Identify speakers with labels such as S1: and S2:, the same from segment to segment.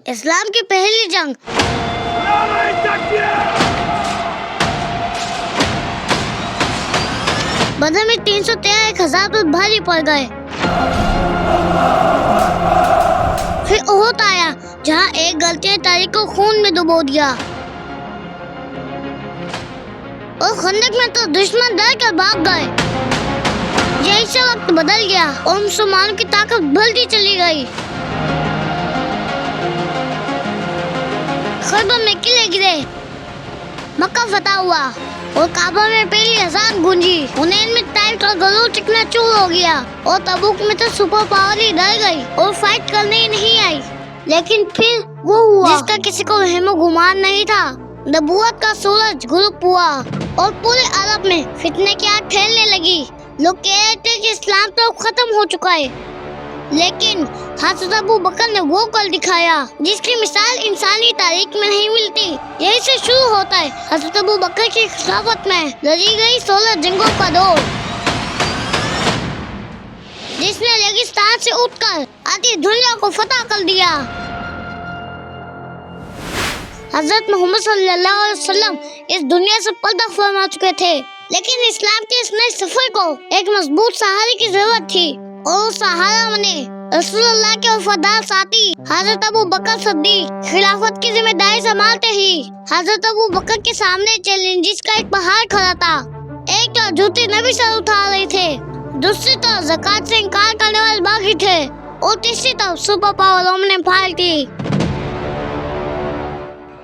S1: اسلام کی پہلی جنگ بدر میں 313 1000 پر بھاری پڑ گئے. پھر احد آیا جہاں ایک غلطی نے تاریخ کو خون میں ڈبو دیا. اور خندق میں تو دشمن ڈر کر بھاگ گئے. یہی سے وقت بدل گیا اور مسلمانوں کی طاقت بڑھتی چلی گئی. خیبر میں قلعے گرے، مکہ فتح ہوا اور کعبہ میں پہلی اذان گونجی. حنین میں طائف کا غرور چکنا چور ہو گیا اور تبوک میں تو سپر پاور ہی ڈر گئی اور فائٹ کرنے ہی نہیں آئی. لیکن پھر وہ ہوا جس کا کسی کو وہم و گمان نہیں تھا. نبوت کا سورج غروب ہوا اور پورے عرب میں فتنے کی آگ پھیلنے لگی. لوگ کہہ رہے تھے کہ اسلام تو ختم ہو چکا ہے، لیکن حضرت ابو بکر نے وہ کل دکھایا جس کی مثال انسانی تاریخ میں نہیں ملتی. یہی سے شروع ہوتا ہے حضرت ابو بکر کی خلافت میں لڑی گئی 16 جنگوں کا دور، جس نے ریگستان سے اٹھ کر آدھی دنیا کو فتح کر دیا. حضرت محمد صلی اللہ علیہ وسلم اس دنیا سے پردہ فرما چکے تھے، لیکن اسلام کے اس نئے سفر کو ایک مضبوط سہارے کی ضرورت تھی. اور سہارا بنے رسول اللہ کے وفادار ساتھی حضرت ابو بکر صدیق. خلافت کی ذمہ داری سنبھالتے ہی حضرت ابو بکر کے سامنے چیلنجز کا ایک پہاڑ کھڑا تھا. ایک تو جھوٹے نبی سر اٹھا رہے تھے، دوسری طرف زکوٰۃ سے انکار کرنے والے باغی تھے، اور تیسری طرف سپر پاور رومن امپائر تھی.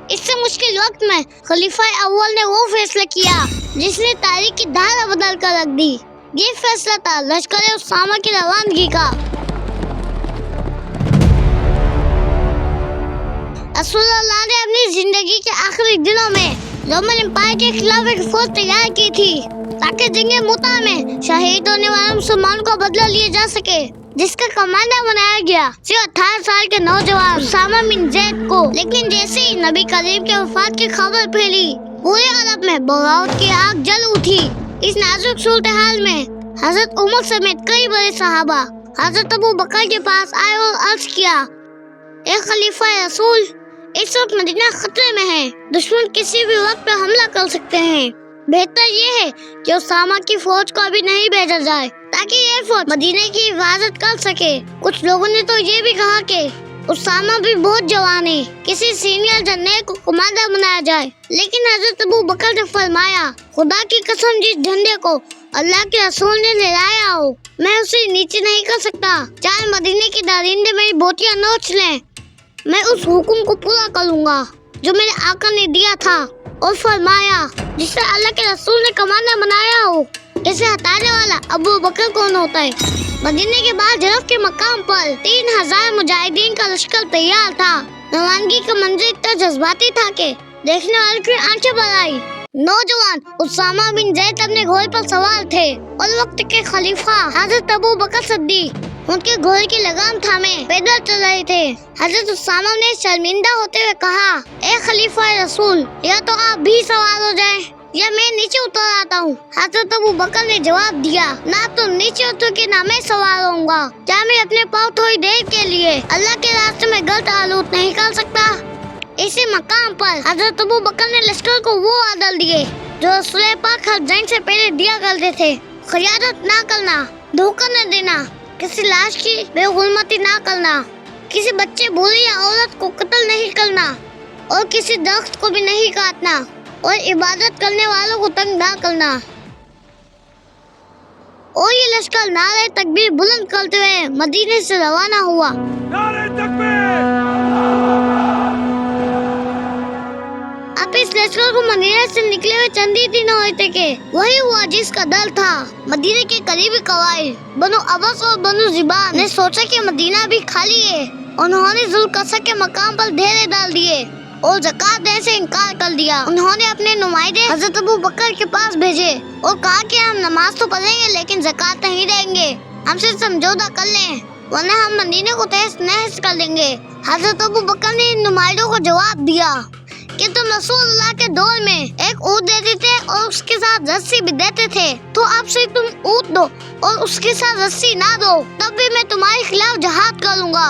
S1: اس سے مشکل وقت میں خلیفہ اول نے وہ فیصلہ کیا جس نے تاریخ کی دھارا بدل کر رکھ دی. یہ فیصلہ تھا لشکر اسامہ کی روانگی کا. رسول اللہ نے اپنی زندگی کے آخری دنوں میں رومن امپائر کے خلاف ایک فوج تیار کی تھی تاکہ جنگ موتا میں شہید ہونے والے مسلمانوں کا بدلہ لیا جا سکے، جس کا کمانڈر بنایا گیا صرف 18 سال کے نوجوان اسامہ بن زید کو. لیکن جیسے ہی نبی کریم کے وفات کی خبر پھیلی، پورے عرب میں بغاوت کی آگ جل اٹھی. اس نازک صورتحال میں حضرت عمر سمیت کئی بڑے صحابہ حضرت ابو بکر کے پاس آئے اور عرض کیا، اے خلیفہ رسول، اس وقت مدینہ خطرے میں ہے، دشمن کسی بھی وقت پہ حملہ کر سکتے ہیں. بہتر یہ ہے کہ اسامہ کی فوج کو ابھی نہیں بھیجا جائے تاکہ یہ فوج مدینہ کی حفاظت کر سکے. کچھ لوگوں نے تو یہ بھی کہا کہ اسامہ بھی بہت جوان ہے، کسی سینئر جنرل کو کمانڈر بنایا جائے. لیکن حضرت ابو بکر نے فرمایا، خدا کی قسم، جس جھنڈے کو اللہ کے رسول نے لہرایا ہو، میں اسے نیچے نہیں کر سکتا. چاہے مدینے کے درندے میری بوٹیاں نوچ لیں، میں اس حکم کو پورا کروں گا جو میرے آقا نے دیا تھا. اور فرمایا، جسے اللہ کے رسول نے کمانڈر بنایا ہو، اسے ہٹانے والا ابو بکر کون ہوتا ہے؟ مدینے کے بعد جرف کے مقام پر 3000 مجاہدین کا لشکر تیار تھا. روانگی کا منظر اتنا جذباتی تھا کہ دیکھنے والوں کی آنکھیں بھر آئی. نوجوان اسامہ بن زید اپنے گھوڑے پر سوار تھے اور وقت کے خلیفہ حضرت ابو بکر صدیق ان کے گھوڑے کی لگام تھامے پیدل چل رہے تھے. حضرت اسامہ نے شرمندہ ہوتے ہوئے کہا، اے خلیفہ رسول، یا تو آپ بھی سوار ہو جائیں یا میں نیچے اتر آتا ہوں. حضرت ابو بکر نے جواب دیا، نہ تم نیچے اتر کے نہ میں سوار ہوں گا. کیا میں اپنے پاؤں تھوڑی دیر کے لیے اللہ کے راستے میں غلط آلود نہیں کر سکتا؟ اسی مقام پر حضرت ابو بکر نے لشکر کو وہ آدل دیے جو رسول پاک ہر جنگ سے پہلے دیا کرتے تھے: خیانت نہ کرنا، دھوکہ نہ دینا، کسی لاش کی بے حرمتی نہ کرنا، کسی بچے بوڑھے یا عورت کو قتل نہیں کرنا، اور کسی درخت کو بھی نہیں کاٹنا، اور عبادت کرنے والوں کو تنگ نہ کرنا. اور یہ لشکر نعرہ تکبیر بلند کرتے ہوئے مدینے سے روانہ ہوا. اب اس لشکر کو مدینہ سے نکلے ہوئے چند ہی دن ہوئے تھے کہ وہی ہوا جس کا ڈر تھا. مدینہ کے قریبی قبائل بنو عبس اور بنو زبان نے سوچا کہ مدینہ بھی خالی ہے. انہوں نے ذوالقصر کے مقام پر ڈیرے ڈال دیے اور زکوٰۃ دینے سے انکار کر دیا. انہوں نے اپنے نمائندے حضرت ابو بکر کے پاس بھیجے اور کہا کہ ہم نماز تو پڑھیں گے لیکن زکوٰۃ نہیں دیں گے، ہم سے سمجھوتہ کر لیں ورنہ ہم مدینے کو تہس نہس کر دیں گے. حضرت ابو بکر نے ان نمائندوں کو جواب دیا کہ تم رسول اللہ کے دور میں ایک اونٹ دیتے تھے اور اس کے ساتھ رسی بھی دیتے تھے، تو اب سے تم اونٹ دو اور اس کے ساتھ رسی نہ دو، تب بھی میں تمہارے خلاف جہاد کروں گا.